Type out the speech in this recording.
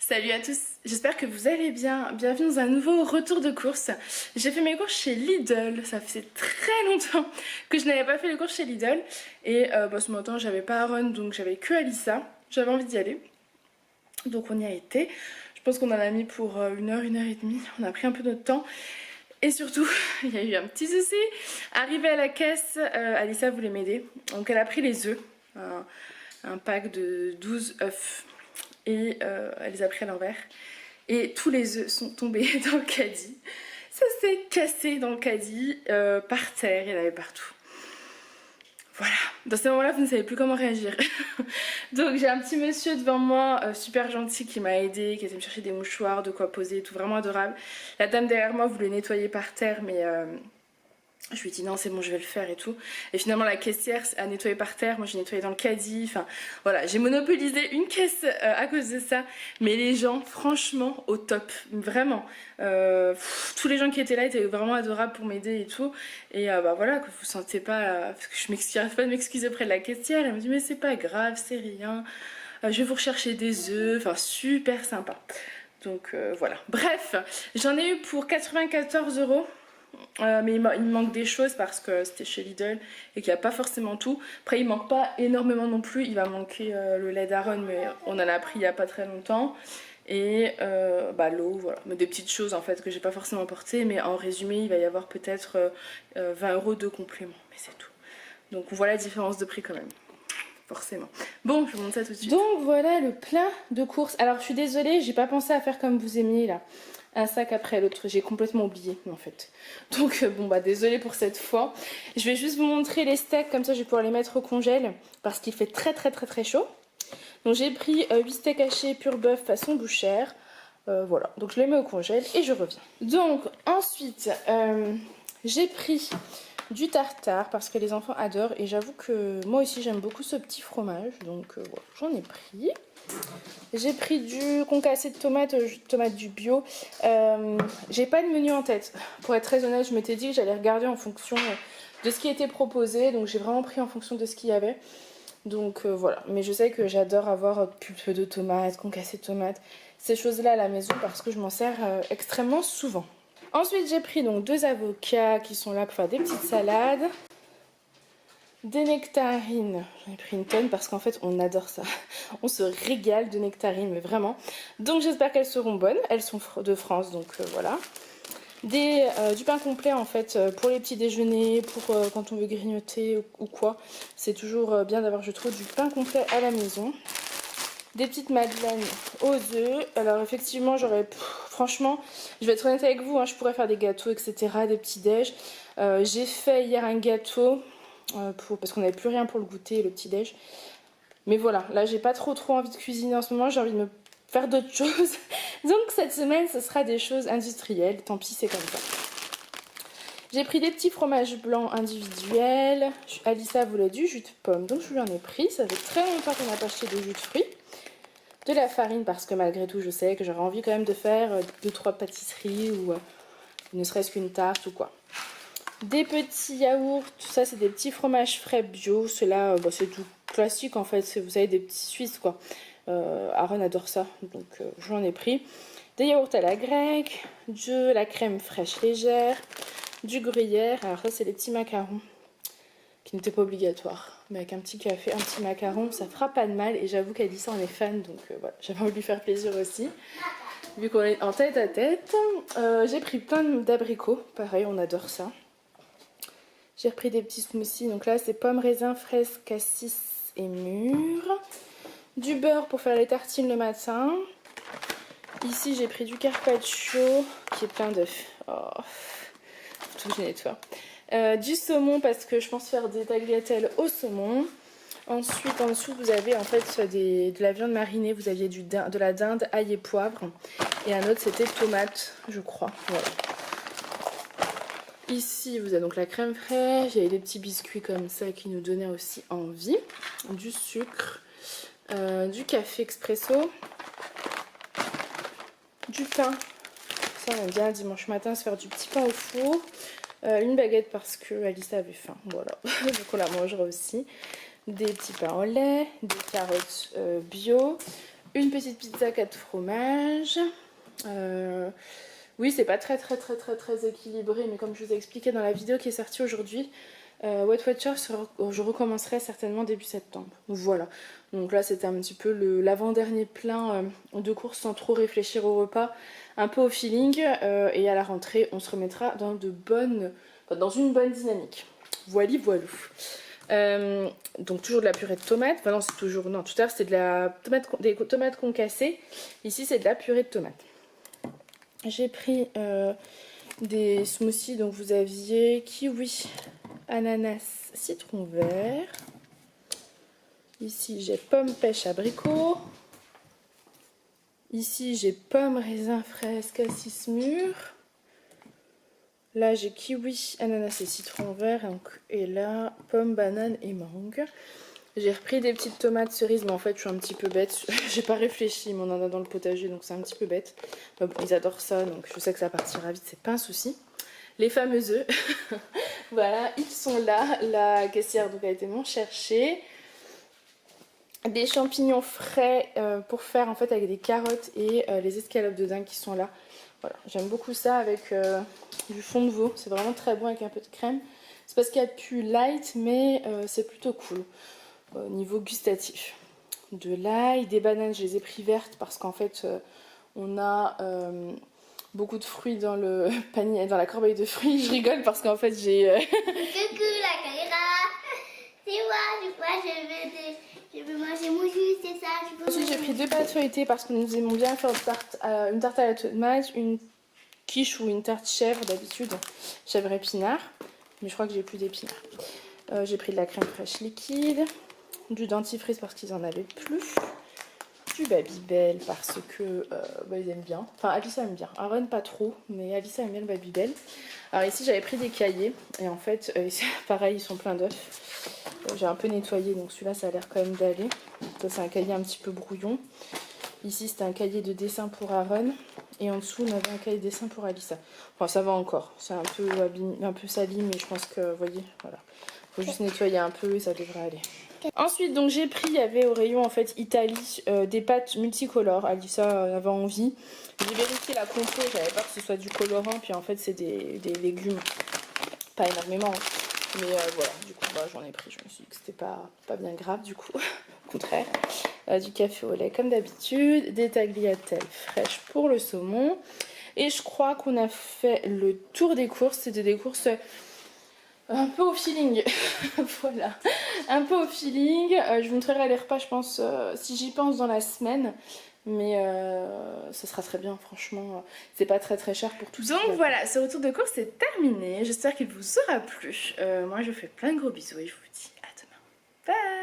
Salut à tous, j'espère que vous allez bien. Bienvenue dans un nouveau retour de course. J'ai fait mes courses chez Lidl, ça faisait très longtemps que je n'avais pas fait les courses chez Lidl. Et ce matin j'avais pas Aaron donc j'avais que Alissa, j'avais envie d'y aller. Donc on y a été, je pense qu'on en a mis pour une heure et demie, on a pris un peu notre temps. Et surtout, il y a eu un petit souci. Arrivée à la caisse, Alissa voulait m'aider. Donc elle a pris les œufs, un pack de 12 œufs. Et elle les a pris à l'envers. Et tous les œufs sont tombés dans le caddie. Ça s'est cassé dans le caddie, par terre, il y en avait partout. Voilà, dans ces moments-là, vous ne savez plus comment réagir. Donc j'ai un petit monsieur devant moi, super gentil, qui m'a aidé, qui a été me chercher des mouchoirs, de quoi poser, tout vraiment adorable. La dame derrière moi voulait nettoyer par terre, mais je lui ai dit non, c'est bon, je vais le faire et tout. Et finalement, la caissière a nettoyé par terre, moi j'ai nettoyé dans le caddie. Enfin voilà, j'ai monopolisé une caisse à cause de ça. Mais les gens, franchement, au top, vraiment. Tous les gens qui étaient là étaient vraiment adorables pour m'aider et tout. Et voilà, que vous sentez pas, parce que j'arrive pas de m'excuser auprès de la caissière. Elle me dit mais c'est pas grave, c'est rien. Je vais vous rechercher des œufs. Enfin super sympa. Donc voilà. Bref, j'en ai eu pour 94 €. Mais il me manque des choses parce que c'était chez Lidl et qu'il n'y a pas forcément tout. Après il manque pas énormément non plus, il va manquer le lait d'Aaron mais on en a pris il n'y a pas très longtemps. Et l'eau, voilà, mais des petites choses en fait que j'ai pas forcément portées, mais en résumé il va y avoir peut-être 20 € de complément, mais c'est tout. Donc on voit la différence de prix quand même, forcément. Bon, je vous montre ça tout de suite. Donc voilà le plein de courses. Alors je suis désolée, j'ai pas pensé à faire comme vous aimiez là, un sac après l'autre, j'ai complètement oublié en fait. Donc désolée pour cette fois. Je vais juste vous montrer les steaks, comme ça je vais pouvoir les mettre au congèle parce qu'il fait très chaud. Donc j'ai pris 8 steaks hachés pur bœuf façon bouchère. Voilà, donc je les mets au congèle et je reviens. Donc ensuite j'ai pris du tartare parce que les enfants adorent et j'avoue que moi aussi j'aime beaucoup ce petit fromage, donc voilà, j'en ai pris. J'ai pris du concassé de tomates du bio. J'ai pas de menu en tête. Pour être très honnête, je m'étais dit que j'allais regarder en fonction de ce qui était proposé. Donc j'ai vraiment pris en fonction de ce qu'il y avait. Donc voilà. Mais je sais que j'adore avoir pulpe de tomates, concassé de tomates, ces choses-là à la maison parce que je m'en sers extrêmement souvent. Ensuite, j'ai pris donc 2 avocats qui sont là pour faire des petites salades. Des nectarines, j'en ai pris une tonne parce qu'en fait on adore ça. On se régale de nectarines, mais vraiment. Donc j'espère qu'elles seront bonnes. Elles sont de France, donc voilà. Du pain complet en fait pour les petits déjeuners, pour quand on veut grignoter ou quoi. C'est toujours bien d'avoir, je trouve, du pain complet à la maison. Des petites madeleines aux œufs. Alors effectivement franchement, je vais être honnête avec vous, hein, je pourrais faire des gâteaux, etc. Des petits déj. J'ai fait hier un gâteau parce qu'on n'avait plus rien pour le goûter et le petit déj. Mais voilà, là j'ai pas trop envie de cuisiner en ce moment, j'ai envie de me faire d'autres choses. Donc cette semaine ce sera des choses industrielles, tant pis c'est comme ça. J'ai pris des petits fromages blancs individuels. Alissa voulait du jus de pomme, donc je lui en ai pris. Ça fait très longtemps qu'on n'a pas acheté de jus de fruits. De la farine parce que malgré tout je sais que j'aurais envie quand même de faire 2-3 pâtisseries ou ne serait-ce qu'une tarte ou quoi. Des petits yaourts, tout ça c'est des petits fromages frais bio. Ceux-là c'est tout classique en fait, vous savez, des petits Suisses quoi. Aaron adore ça, donc j'en ai pris. Des yaourts à la grecque, de la crème fraîche légère, du gruyère. Alors ça c'est les petits macarons qui n'étaient pas obligatoires, mais avec un petit café, un petit macaron, ça fera pas de mal. Et j'avoue qu'Alissa en est fan, donc voilà, j'avais envie de lui faire plaisir aussi. Vu qu'on est en tête à tête, j'ai pris plein d'abricots, pareil on adore ça. J'ai repris des petits smoothies, donc là c'est pommes, raisins, fraises, cassis et mûres. Du beurre pour faire les tartines le matin. Ici j'ai pris du carpaccio qui est plein d'œufs. Oh, tout je nettoie. Du saumon parce que je pense faire des tagliatelles au saumon. Ensuite en dessous vous avez en fait de la viande marinée, vous aviez de la dinde, ail et poivre. Et un autre c'était tomate je crois. Voilà. Ici vous avez donc la crème fraîche, il y avait des petits biscuits comme ça qui nous donnaient aussi envie. Du sucre, du café expresso, du pain. Ça on aime bien dimanche matin se faire du petit pain au four. Une baguette parce que Alissa avait faim, voilà, donc on la mangera aussi. Des petits pains au lait, des carottes bio, Une petite pizza 4 fromages. Oui, c'est pas très équilibré, mais comme je vous ai expliqué dans la vidéo qui est sortie aujourd'hui, Weight Watchers, je recommencerai certainement début septembre. Voilà. Donc là, c'était un petit peu l'avant-dernier plein de courses sans trop réfléchir au repas, un peu au feeling. Et à la rentrée, on se remettra dans dans une bonne dynamique. Voilou. Donc toujours de la purée de tomates. Enfin non, c'est toujours... Non, tout à l'heure, c'était des tomates concassées. Ici, c'est de la purée de tomates. J'ai pris des smoothies. Donc vous aviez kiwi, ananas, citron vert. Ici, j'ai pomme, pêche, abricot. Ici, j'ai pomme, raisin, fraise, cassis mûr. Là, j'ai kiwi, ananas et citron vert. Et là, pomme, banane et mangue. J'ai repris des petites tomates cerises, mais en fait, je suis un petit peu bête. J'ai pas réfléchi, mais on en a dans le potager, donc c'est un petit peu bête. Bon, ils adorent ça, donc je sais que ça partira vite, c'est pas un souci. Les fameux œufs. Voilà, ils sont là. La caissière donc, a été m'en chercher. Des champignons frais pour faire en fait avec des carottes et les escalopes de dingue qui sont là. Voilà, j'aime beaucoup ça avec du fond de veau. C'est vraiment très bon avec un peu de crème. C'est parce qu'il y a plus light, mais c'est plutôt cool au niveau gustatif. De l'ail, des bananes, je les ai pris vertes parce qu'en fait on a beaucoup de fruits dans le panier, dans la corbeille de fruits. Je rigole parce qu'en fait j'ai... Coucou la caméra. C'est moi, je veux manger mon jus, c'est ça. Ensuite j'ai pris 2 pâtes feuilletées parce que nous aimons bien faire une tarte à la tomate, une quiche ou une tarte chèvre d'habitude, chèvre épinard, mais je crois que j'ai plus d'épinards. J'ai pris de la crème fraîche liquide, du dentifrice parce qu'ils en avaient plus, du Babybel parce que ils aiment bien, enfin Alissa aime bien, Aaron pas trop, mais Alissa aime bien le Babybel. Alors ici j'avais pris des cahiers et en fait pareil ils sont pleins d'œufs. J'ai un peu nettoyé, donc celui-là ça a l'air quand même d'aller. Ça c'est un cahier un petit peu brouillon. Ici c'était un cahier de dessin pour Aaron. Et en dessous on avait un cahier de dessin pour Alissa. Enfin ça va encore, c'est un peu sali, mais je pense que, vous voyez, voilà. Faut juste nettoyer un peu et ça devrait aller. Ensuite donc j'ai pris, il y avait au rayon en fait Italie des pâtes multicolores. Alissa avait envie. J'ai vérifié la compo, j'avais peur que ce soit du colorant, puis en fait c'est des légumes. Pas énormément. Mais voilà, du coup j'en ai pris, je me suis dit que c'était pas bien grave du coup, au contraire. Du café au lait comme d'habitude, des tagliatelles fraîches pour le saumon. Et je crois qu'on a fait le tour des courses, c'était des courses un peu au feeling. Voilà, un peu au feeling. Je vous montrerai les repas je pense, si j'y pense dans la semaine. Mais ça sera très bien, franchement, c'est pas très cher pour tout ça. Donc voilà, ce retour de course est terminé. J'espère qu'il vous aura plu. Moi je vous fais plein de gros bisous et je vous dis à demain. Bye!